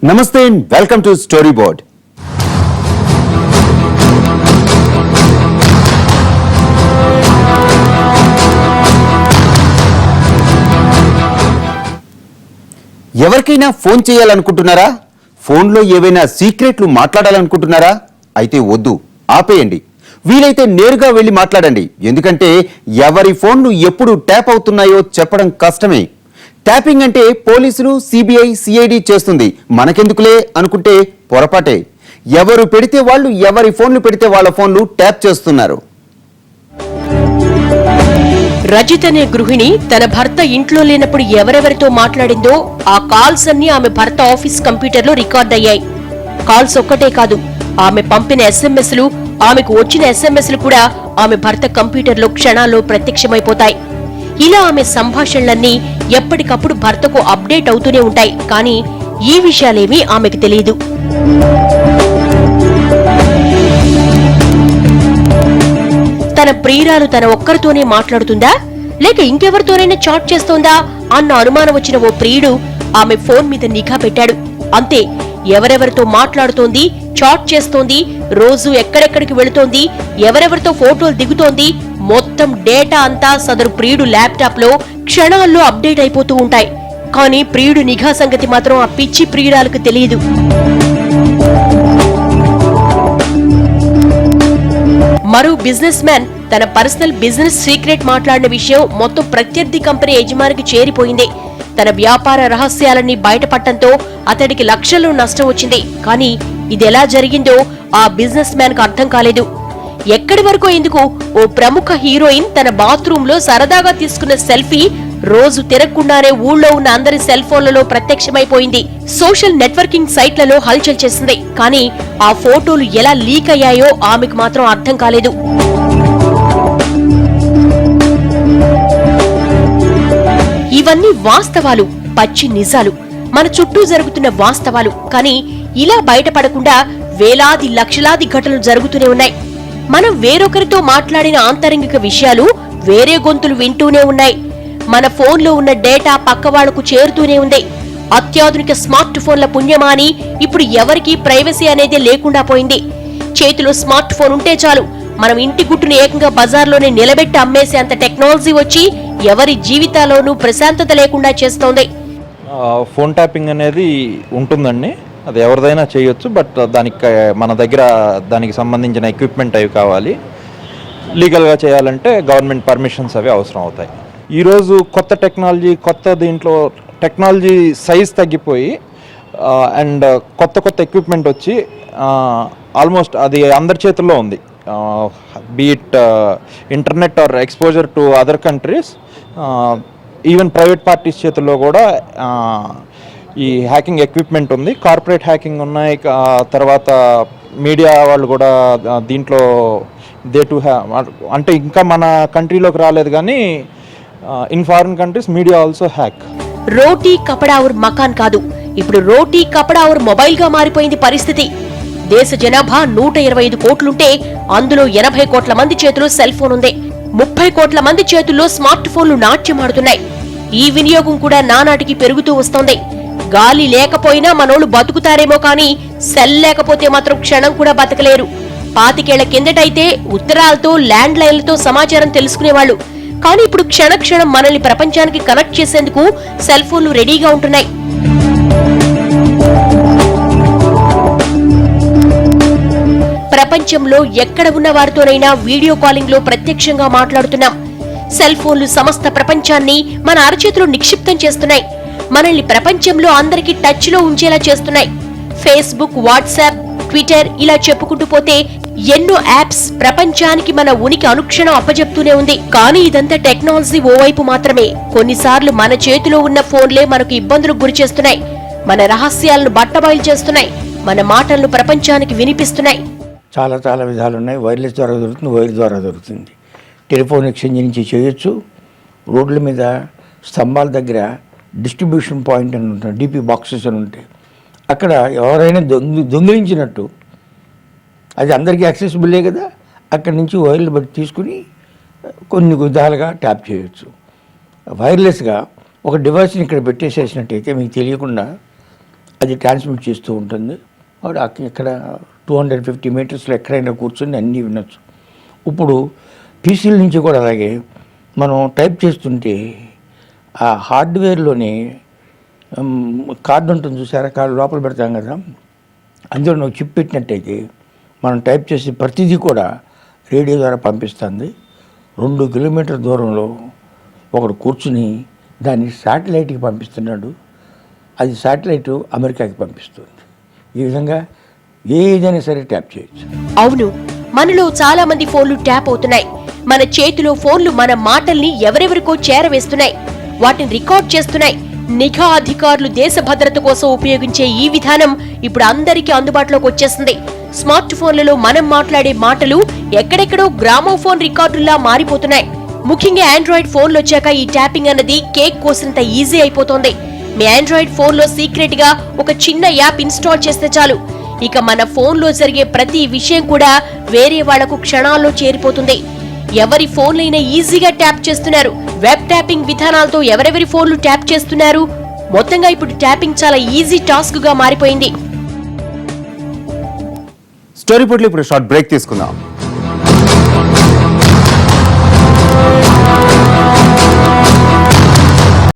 నమస్తే and welcome to story board. ఎవరికైనా phone చేయాలనుకుంటున్నారా? ఫోన్లో ఏవైనా సీక్రెట్లు మాట్లాడాలనుకుంటున్నారా? అయితే వద్దు, ఆపేయండి. వీలైతే నేరుగా వెళ్ళి మాట్లాడండి. ఎందుకంటే ఎవరి ఫోన్లు ఎప్పుడు ట్యాప్ అవుతున్నాయో చెప్పడం కష్టమే. ట్యాపింగ్ అంటే పోలీసులు, సిబిఐ, సిఐడి చేస్తుంది, మనకెందుకులే అనుకుంటే పొరపాటే. ఎవరు పెడితే వాళ్ళు, ఎవరి ఫోన్లు పెడితే వాళ్ళ ఫోన్లు ట్యాప్ చేస్తున్నారు. రజిత్ అనే గృహిణి తన భర్త ఇంట్లో లేనప్పుడు ఎవరెవరితో మాట్లాడిందో ఆ కాల్స్ అన్ని ఆమె భర్త ఆఫీస్ కంప్యూటర్లో రికార్డ్ అయ్యాయి. కాల్స్ ఒక్కటే కాదు, ఆమె పంపిన ఎస్ఎంఎస్లు, ఆమెకు వచ్చిన ఎస్ఎంఎస్లు కూడా ఆమె భర్త కంప్యూటర్లో క్షణాల్లో ప్రత్యక్షమైపోతాయి. ఇలా ఆమె సంభాషణలన్నీ ఎప్పటికప్పుడు భర్తకు అప్డేట్ అవుతూనే ఉంటాయి. కానీ ఈ విషయాలేమీ ఆమెకు తెలియదు. తన ప్రియురాలు తన ఒక్కరితోనే మాట్లాడుతుందా, లేక ఇంకెవరితోనైనా చాట్ చేస్తోందా అన్న అనుమానం వచ్చిన ఓ ప్రియుడు ఆమె ఫోన్ మీద నిఘా పెట్టాడు. అంతే, ఎవరెవరితో మాట్లాడుతోంది, చాట్ చేస్తోంది, రోజు ఎక్కడెక్కడికి వెళుతోంది, ఎవరెవరితో ఫోటోలు దిగుతోంది, మొత్తం డేటా అంతా సదరు ప్రియుడు ల్యాప్టాప్ లో క్షణాల్లో అప్డేట్ అయిపోతూ ఉంటాయి. కానీ ప్రియుడు నిఘా సంగతి మాత్రం ఆ పిచ్చి ప్రియురాలకు తెలియదు. మరో బిజినెస్ మ్యాన్ తన పర్సనల్ బిజినెస్ సీక్రెట్ మాట్లాడిన విషయం మొత్తం ప్రత్యర్థి కంపెనీ యజమానికి చేరిపోయింది. తన వ్యాపార రహస్యాలన్నీ బయటపడటంతో అతడికి లక్షల్లో నష్టం వచ్చింది. కానీ ఇదెలా జరిగిందో ఆ బిజినెస్ మ్యాన్ కు అర్థం కాలేదు. ఎక్కడి వరకు ఎందుకు, ఓ ప్రముఖ హీరోయిన్ తన బాత్రూమ్ లో సరదాగా తీసుకున్న సెల్ఫీ రోజు తిరగకుండానే ఊళ్ళో ఉన్న అందరి సెల్ ఫోన్లలో ప్రత్యక్షమైపోయింది. సోషల్ నెట్వర్కింగ్ సైట్లలో హల్చల్ చేసింది. కానీ ఆ ఫోటోలు ఎలా లీక్ అయ్యాయో ఆమెకు మాత్రం అర్థం కాలేదు. ఇవన్నీ వాస్తవాలు, పచ్చి నిజాలు, మన చుట్టూ జరుగుతున్న వాస్తవాలు. కానీ ఇలా బయటపడకుండా వేలాది లక్షలాది ఘటనలు జరుగుతూనే ఉన్నాయి. మనం వేరొకరితో మాట్లాడిన ఆంతరంగిక విషయాలు వేరే గొంతులు వింటూనే ఉన్నాయి. మన ఫోన్లో ఉన్న డేటా పక్కవాళ్లకు చేరుతూనే ఉంది. అత్యాధునిక స్మార్ట్ ఫోన్ల పుణ్యమా అని ఇప్పుడు ఎవరికీ ప్రైవసీ అనేది లేకుండా పోయింది. చేతిలో స్మార్ట్ ఫోన్ ఉంటే చాలు, మనం ఇంటి గుట్టును ఏకంగా బజార్లోనే నిలబెట్టి అమ్మేసే అంత టెక్నాలజీ వచ్చి ఎవరి జీవితాల్లోనూ ప్రశాంతత లేకుండా చేస్తోంది. ఫోన్ ట్యాపింగ్ అనేది ఉంటుందండి, అది ఎవరిదైనా చేయొచ్చు. బట్ దానికి మన దగ్గర దానికి సంబంధించిన ఎక్విప్మెంట్ అవి కావాలి. లీగల్గా చేయాలంటే గవర్నమెంట్ పర్మిషన్స్ అవి అవసరం అవుతాయి. ఈరోజు కొత్త టెక్నాలజీ, కొత్త దీంట్లో టెక్నాలజీ సైజ్ తగ్గిపోయి అండ్ కొత్త కొత్త ఎక్విప్మెంట్ వచ్చి ఆల్మోస్ట్ అది అందరి చేతుల్లో ఉంది. Be it internet or exposure to other countries, even private parties చేతుల్లో కూడా ఈ హ్యాకింగ్ ఎక్విప్మెంట్ ఉంది. కార్పొరేట్ హ్యాకింగ్ ఉన్నాయి. తర్వాత మీడియా వాళ్ళు కూడా దీంట్లో దే టు అంటే ఇంకా మన కంట్రీలోకి రాలేదు, కానీ in foreign countries media also hack. రోటీ కపడా ఔర్ మకాన్ కాదు, ఇప్పుడు రోటీ కపడా ఔర్ మొబైల్ గా మారిపోయింది పరిస్థితి. దేశ జనాభా 125 కోట్లుంటే అందులో 80 కోట్ల మంది చేతుల్లో సెల్ ఫోన్ ఉంది. 30 కోట్ల మంది చేతుల్లో స్మార్ట్ ఫోన్లు నాట్యమాడుతున్నాయి. ఈ వినియోగం కూడా నానాటికి పెరుగుతూ వస్తోంది. గాలి లేకపోయినా మనోళ్లు బతుకుతారేమో, కానీ సెల్ లేకపోతే మాత్రం క్షణం కూడా బతకలేరు. 25 ఏళ్ల కిందటైతే ఉత్తరాలతో, ల్యాండ్ లైన్లతో సమాచారం తెలుసుకునేవాళ్లు. కానీ ఇప్పుడు క్షణక్షణం మనల్ని ప్రపంచానికి కనెక్ట్ చేసేందుకు సెల్ ఫోన్లు రెడీగా ఉంటున్నాయి. ప్రపంచంలో ఎక్కడ ఉన్న వారితోనైనా వీడియో కాలింగ్ లో ప్రత్యక్షంగా మాట్లాడుతున్నాం. సెల్ ఫోన్లు సమస్త ప్రపంచాన్ని మన అరచేతిలో నిక్షిప్తం చేస్తున్నాయి. మనల్ని ప్రపంచంలో అందరికీ టచ్ లో ఉంచేలా చేస్తున్నాయి. ఫేస్బుక్, వాట్సాప్, ట్విట్టర్ ఇలా చెప్పుకుంటూ పోతే ఎన్నో యాప్స్ ప్రపంచానికి మన ఉనికి అనుక్షణం అప్పజెప్తూనే ఉంది. కానీ ఇదంతా టెక్నాలజీ ఓవైపు మాత్రమే. కొన్నిసార్లు మన చేతిలో ఉన్న ఫోన్లే మనకు ఇబ్బందులకు గురి చేస్తున్నాయి. మన రహస్యాలను బట్టబయలు చేస్తున్నాయి. మన మాటలను ప్రపంచానికి వినిపిస్తున్నాయి. చాలా చాలా విధాలు ఉన్నాయి. వైర్లెస్ ద్వారా దొరుకుతుంది, వైర్ ద్వారా దొరుకుతుంది. టెలిఫోన్ ఎక్స్చేంజ్ నుంచి చేయొచ్చు. రోడ్ల మీద స్తంభాల దగ్గర డిస్ట్రిబ్యూషన్ పాయింట్ అని ఉంటాయి, డిపి బాక్సెస్ అని ఉంటాయి. అక్కడ ఎవరైనా దొంగిలించినట్టు అది అందరికీ యాక్సెసిబుల్లే కదా, అక్కడి నుంచి వైర్లు బట్టి తీసుకుని కొన్ని విధాలుగా ట్యాప్ చేయొచ్చు. వైర్లెస్గా ఒక డివైస్ని ఇక్కడ పెట్టేసేసినట్టయితే మీకు తెలియకుండా అది ట్రాన్స్మిట్ చేస్తూ ఉంటుంది. వాడు ఇక్కడ 250 మీటర్స్లో ఎక్కడైనా కూర్చొని అన్నీ వినొచ్చు. ఇప్పుడు పీసీల నుంచి కూడా అలాగే మనం టైప్ చేస్తుంటే ఆ హార్డ్వేర్లోని కార్డు ఉంటుంది చూసారా, కార్డు లోపల పెడతాం కదా, అందులో నువ్వు చిప్ పెట్టినట్టయితే మనం టైప్ చేసే ప్రతిదీ కూడా రేడియో ద్వారా పంపిస్తుంది. 2 కిలోమీటర్ దూరంలో ఒకడు కూర్చుని దాన్ని శాటిలైట్కి పంపిస్తున్నాడు. అది శాటిలైట్ అమెరికాకి పంపిస్తుంది. ఈ విధంగా ఏదైనా సరే ట్యాప్ చేయొచ్చు. అవును, మనలో చాలా మంది ఫోన్లు ట్యాప్ అవుతున్నాయి. మన చేతిలో ఫోన్లు మన మాటల్ని ఎవరెవరికో చేరవేస్తున్నాయి, వాటిని రికార్డ్ చేస్తున్నాయి. నిఘా అధికారులు దేశ భద్రత కోసం ఉపయోగించే ఈ విధానం ఇప్పుడు అందరికీ అందుబాటులోకి వచ్చేసింది. స్మార్ట్ ఫోన్లలో మనం మాట్లాడే మాటలు ఎక్కడెక్కడో గ్రామోఫోన్ రికార్డుల్లా మారిపోతున్నాయి. ముఖ్యంగా ఆండ్రాయిడ్ ఫోన్లు వచ్చాక ఈ ట్యాపింగ్ అన్నది కేక్ కోసినంత ఈజీ అయిపోతోంది. మీ ఆండ్రాయిడ్ ఫోన్లో సీక్రెట్ గా ఒక చిన్న యాప్ ఇన్స్టాల్ చేస్తే చాలు, ఇక మన ఫోన్లో జరిగే ప్రతి విషయం కూడా వేరే వాళ్లకు క్షణాల్లో చేరిపోతుంది. ఎవరి ఫోన్లైనా ఈజీగా ట్యాప్ చేస్తున్నారు. వెబ్ ట్యాపింగ్ విధానాలతో ఎవరెవరి ఫోన్లు ట్యాప్ చేస్తున్నారు. మొత్తంగా ఇప్పుడు ట్యాపింగ్ చాలా ఈజీ టాస్క్ గా మారిపోయింది. స్టోరీ పోర్ట్లో ఇప్పుడు షార్ట్ బ్రేక్ తీసుకుందాం.